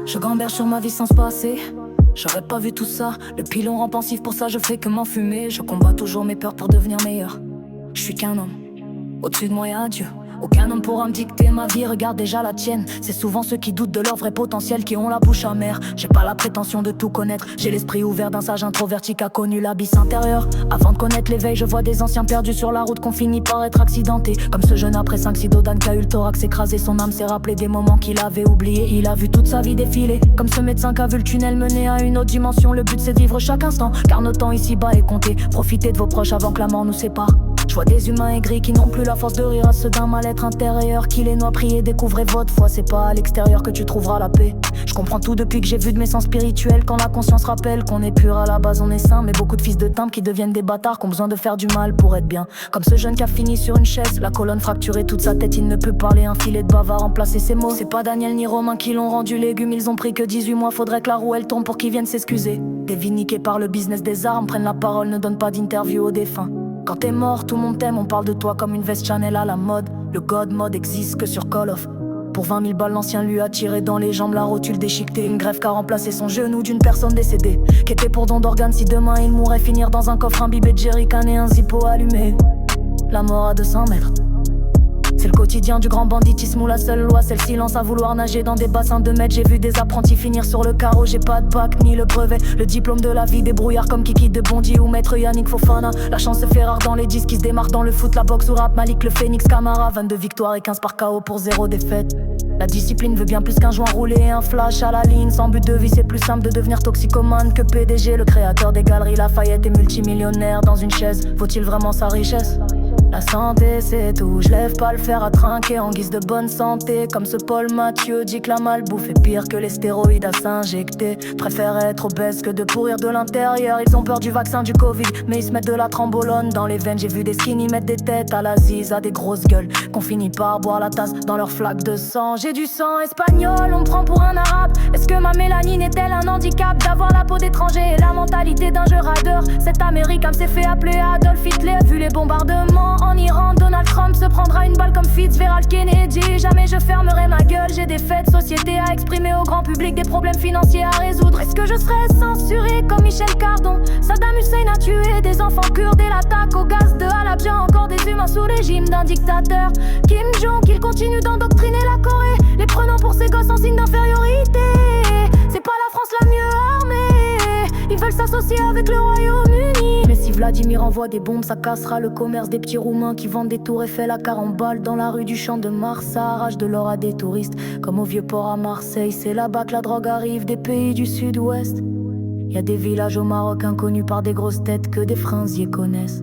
Je gamberge sur ma vie sans se passer. J'aurais pas vu tout ça. Le pilon rend pensif, pour ça je fais que m'enfumer. Je combats toujours mes peurs pour devenir meilleur. Je suis qu'un homme, au-dessus de moi y'a Dieu. Aucun homme pourra me dicter ma vie, regarde déjà la tienne. C'est souvent ceux qui doutent de leur vrai potentiel qui ont la bouche amère. J'ai pas la prétention de tout connaître, j'ai l'esprit ouvert d'un sage introverti qui a connu l'abysse intérieur. Avant de connaître l'éveil, je vois des anciens perdus sur la route qu'on finit par être accidentés. Comme ce jeune après 5-6 d'Odan qui a eu le thorax écrasé. Son âme s'est rappelé des moments qu'il avait oubliés. Il a vu toute sa vie défiler, comme ce médecin qui a vu le tunnel mener à une autre dimension. Le but c'est de vivre chaque instant, car notre temps ici-bas est compté. Profitez de vos proches avant que la mort nous sépare. Je vois des humains aigris qui n'ont plus la force de rire à ceux d'un mal-être intérieur qui les noie. Priez, découvrez votre foi, c'est pas à l'extérieur que tu trouveras la paix. Je comprends tout depuis que j'ai vu de mes sens spirituels. Quand la conscience rappelle qu'on est pur à la base, on est saint. Mais beaucoup de fils de timbre qui deviennent des bâtards, qui ont besoin de faire du mal pour être bien. Comme ce jeune qui a fini sur une chaise, la colonne fracturée, toute sa tête, il ne peut parler. Un filet de bavard remplacer ses mots. C'est pas Daniel ni Romain qui l'ont rendu légume. Ils ont pris que 18 mois, faudrait que la roue elle tourne pour qu'ils viennent s'excuser. Des vies niquées par le business des armes prennent la parole, ne donnent pas d'interview aux défunts. Quand t'es mort, tout le monde t'aime, on parle de toi comme une veste Chanel à la mode. Le God mode existe que sur Call of. Pour 20 000 balles, l'ancien lui a tiré dans les jambes la rotule déchiquetée. Une greffe qui a remplacé son genou d'une personne décédée, qui était pour don d'organes si demain il mourrait. Finir dans un coffre imbibé de jerrycan et un zippo allumé. La mort à 200 mètres. C'est le quotidien du grand banditisme où la seule loi c'est le silence. À vouloir nager dans des bassins de mètres. J'ai vu des apprentis finir sur le carreau. J'ai pas de bac ni le brevet, le diplôme de la vie. Des brouillards comme Kiki de Bondy ou Maître Yannick Fofana. La chance se fait rare dans les disques qui se démarquent dans le foot, la boxe ou rap. Malik le Phoenix Camara, 22 victoires et 15 par KO pour 0 défaite. La discipline veut bien plus qu'un joint roulé et un flash à la ligne. Sans but de vie c'est plus simple de devenir toxicomane que PDG. Le créateur des galeries Lafayette est multimillionnaire dans une chaise. Vaut-il vraiment sa richesse? La santé c'est tout, je lève pas le fer à trinquer en guise de bonne santé. Comme ce Paul Mathieu dit que la malbouffe est pire que les stéroïdes à s'injecter. Préfère être obèse que de pourrir de l'intérieur. Ils ont peur du vaccin du Covid, mais ils se mettent de la trembolone dans les veines. J'ai vu des skinny mettre des têtes à la zise, à des grosses gueules qu'on finit par boire la tasse dans leur flaque de sang. J'ai du sang espagnol, on me prend pour un arabe. Est-ce que ma mélanine est-elle un handicap? D'avoir la peau d'étranger et la mentalité d'un jeu rider. Cet américain s'est fait appeler Adolf Hitler. Vu les bombardements en Iran, Donald Trump se prendra une balle comme Fitzgerald Kennedy. Jamais je fermerai ma gueule, j'ai des faits de société à exprimer au grand public, des problèmes financiers à résoudre. Est-ce que je serais censuré comme Michel Cardon? Saddam Hussein a tué des enfants kurdes et l'attaque au gaz de Halabja. Encore des humains sous régime d'un dictateur. Kim Jong, il continue d'endoctriner la Corée, les prenant pour ses gosses en signe d'infériorité. C'est pas la France la mieux armée, ils veulent s'associer avec le Royaume-Uni. Mais si Vladimir envoie des bombes, ça cassera le commerce des petits Roumains qui vendent des tours Eiffel à 40 balles dans la rue du Champ de Mars. Ça arrache de l'or à des touristes, comme au Vieux-Port à Marseille. C'est là-bas que la drogue arrive des pays du sud-ouest. Y a des villages au Maroc inconnus par des grosses têtes que des Français connaissent.